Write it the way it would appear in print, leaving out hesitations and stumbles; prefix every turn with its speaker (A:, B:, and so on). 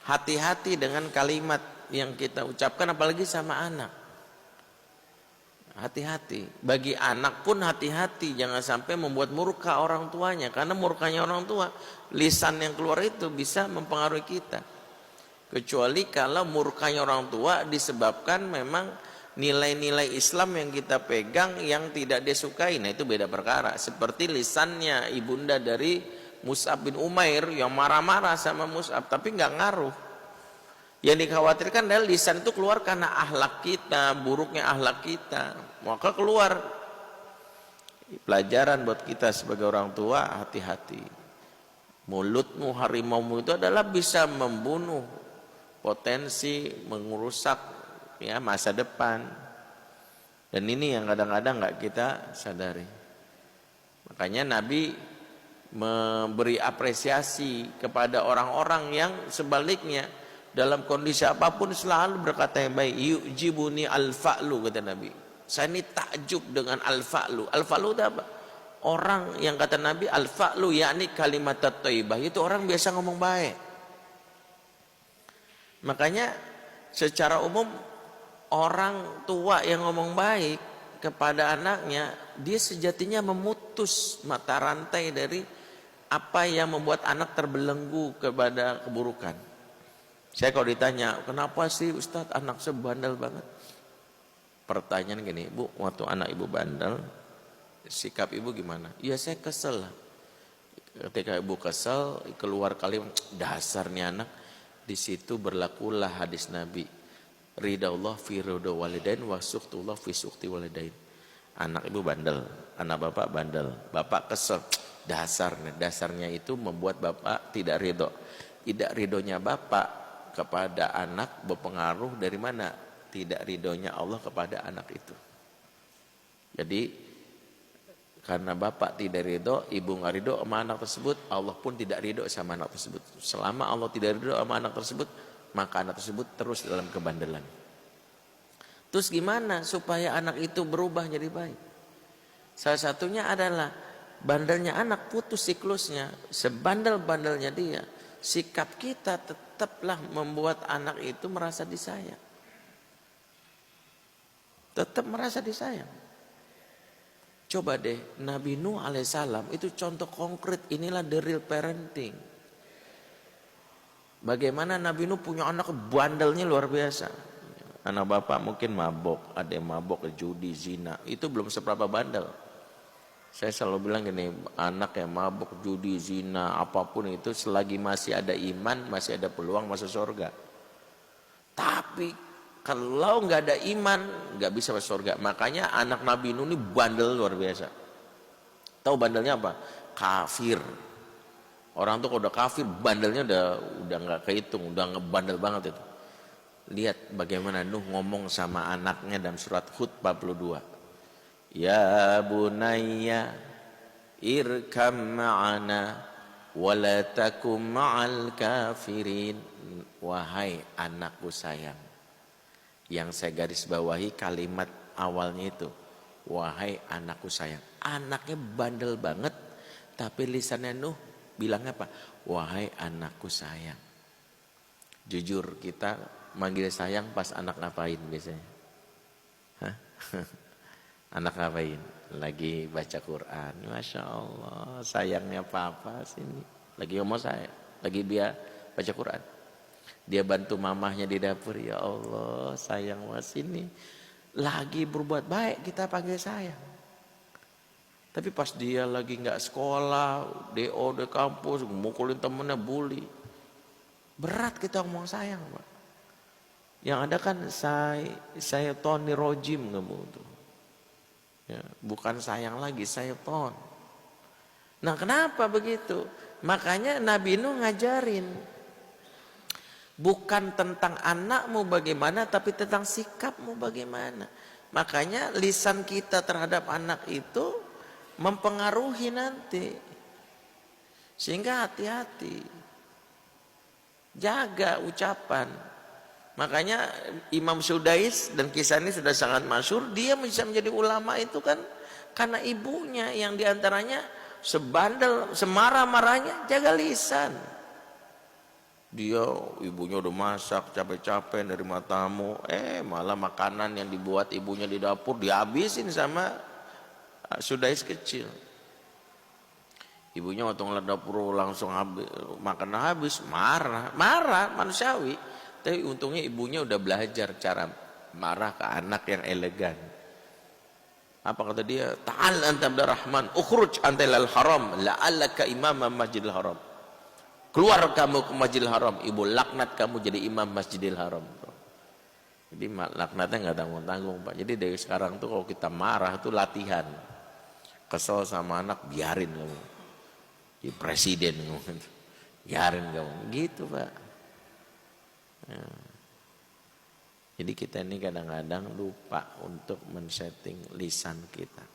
A: hati-hati dengan kalimat yang kita ucapkan, apalagi sama anak. Hati-hati. Bagi anak pun hati-hati, jangan sampai membuat murka orang tuanya, karena murkanya orang tua, lisan yang keluar itu bisa mempengaruhi kita. Kecuali kalau murkanya orang tua disebabkan memang nilai-nilai Islam yang kita pegang yang tidak disukai, nah itu beda perkara. Seperti lisannya ibunda dari Mus'ab bin Umair yang marah-marah sama Mus'ab, tapi nggak ngaruh. Yang dikhawatirkan adalah lisan itu keluar karena akhlak kita, buruknya akhlak kita, maka keluar. Pelajaran buat kita sebagai orang tua, hati-hati. Mulutmu, harimaumu itu adalah bisa membunuh, potensi mengurusak ya masa depan. Dan ini yang kadang-kadang nggak kita sadari. Makanya Nabi memberi apresiasi kepada orang-orang yang sebaliknya dalam kondisi apapun selalu berkata yang baik. Yujibuni al-fa'lu, kata Nabi. Saya ini takjub dengan al-fa'lu. Al-fa'lu itu apa? Orang yang kata Nabi al-fa'lu yakni kalimat thayyibah, itu orang biasa ngomong baik. Makanya secara umum orang tua yang ngomong baik kepada anaknya, dia sejatinya memutus mata rantai dari apa yang membuat anak terbelenggu kepada keburukan. Saya kalau ditanya, kenapa sih Ustadz anak saya bandel banget? Pertanyaan gini, Bu, waktu anak ibu bandel, sikap ibu gimana? Ya saya kesel lah. Ketika ibu kesel, keluar kalimat, dasarnya anak. Di situ berlakulah hadis Nabi. Ridallah fi ridha walidain wa suktullah fi sukti walidain. Anak ibu bandel, anak bapak bandel. Bapak kesel, dasarnya itu membuat bapak tidak ridho. Tidak ridhonya bapak kepada anak berpengaruh dari mana? Tidak ridhonya Allah kepada anak itu. Jadi karena bapak tidak ridho, ibu nggak ridho sama anak tersebut, Allah pun tidak ridho sama anak tersebut. Selama Allah tidak ridho sama anak tersebut, maka anak tersebut terus dalam kebandelan. Terus gimana supaya anak itu berubah jadi baik? Salah satunya adalah bandelnya anak putus siklusnya, sebandel-bandelnya dia. Sikap kita tetaplah membuat anak itu merasa disayang. Tetap merasa disayang. Coba deh, Nabi Nuh alaihissalam itu contoh konkret, inilah the real parenting. Bagaimana Nabi Nuh punya anak bandelnya luar biasa. Anak bapak mungkin mabok, ada yang mabok, judi, zina, itu belum seberapa bandel. Saya selalu bilang gini, anak yang mabuk, judi, zina, apapun itu, selagi masih ada iman, masih ada peluang masuk surga. Tapi kalau nggak ada iman, nggak bisa masuk surga. Makanya anak Nabi Nuh ini bandel luar biasa. Tahu bandelnya apa? Kafir. Orang tuh kalau udah kafir, bandelnya udah nggak kehitung, udah ngebandel banget itu. Lihat bagaimana Nuh ngomong sama anaknya dalam surat Hud 42. Ya bunayya irkam ma'ana wala takum ma'al kafirin. Wahai anakku sayang. Yang saya garis bawahi kalimat awalnya itu, wahai anakku sayang. Anaknya bandel banget, tapi lisannya Nuh bilang apa? Wahai anakku sayang. Jujur, kita manggil sayang pas anak ngapain biasanya? Hah? Anak ngapain? Lagi baca Quran. Masya Allah, sayangnya papa sini. Lagi ngomong saya, lagi dia baca Quran. Dia bantu mamahnya di dapur. Ya Allah, sayang mas ini. Lagi berbuat baik kita panggil sayang. Tapi pas dia lagi nggak sekolah, DO di kampus, mukulin temennya, bully. Berat kita ngomong sayang, Pak. Yang ada kan saya Tony Rojim kamu tuh. Ya, bukan sayang lagi, saya ton. Nah kenapa begitu? Makanya Nabi Nuh ngajarin. Bukan tentang anakmu bagaimana, tapi tentang sikapmu bagaimana. Makanya lisan kita terhadap anak itu mempengaruhi nanti. Sehingga hati-hati. Jaga ucapan. Makanya Imam Sudais, dan kisah ini sudah sangat masyhur, dia bisa menjadi ulama itu kan karena ibunya yang diantaranya sebandel, semarah-marahnya jaga lisan. Dia ibunya udah masak capek-capek dari tamu, malah makanan yang dibuat ibunya di dapur dihabisin sama sudais kecil. Ibunya waktu ngeliat dapur langsung habis, makan habis, marah manusiawi. Tapi untungnya ibunya udah belajar cara marah ke anak yang elegan. Apa kata dia? Ta'al anta Abdurrahman, ukhruj anta ilal haram, la'allaka imamam masjidil haram. Keluar kamu ke Masjidil Haram, ibu laknat kamu jadi imam Masjidil Haram. Jadi laknatnya nggak tanggung-tanggung Pak. Jadi dari sekarang tuh kalau kita marah tuh latihan. Kesel sama anak, biarin kamu. Jadi presiden kamu. Biarin kamu. Gitu Pak. Ya. Jadi kita ini kadang-kadang lupa untuk men-setting lisan kita.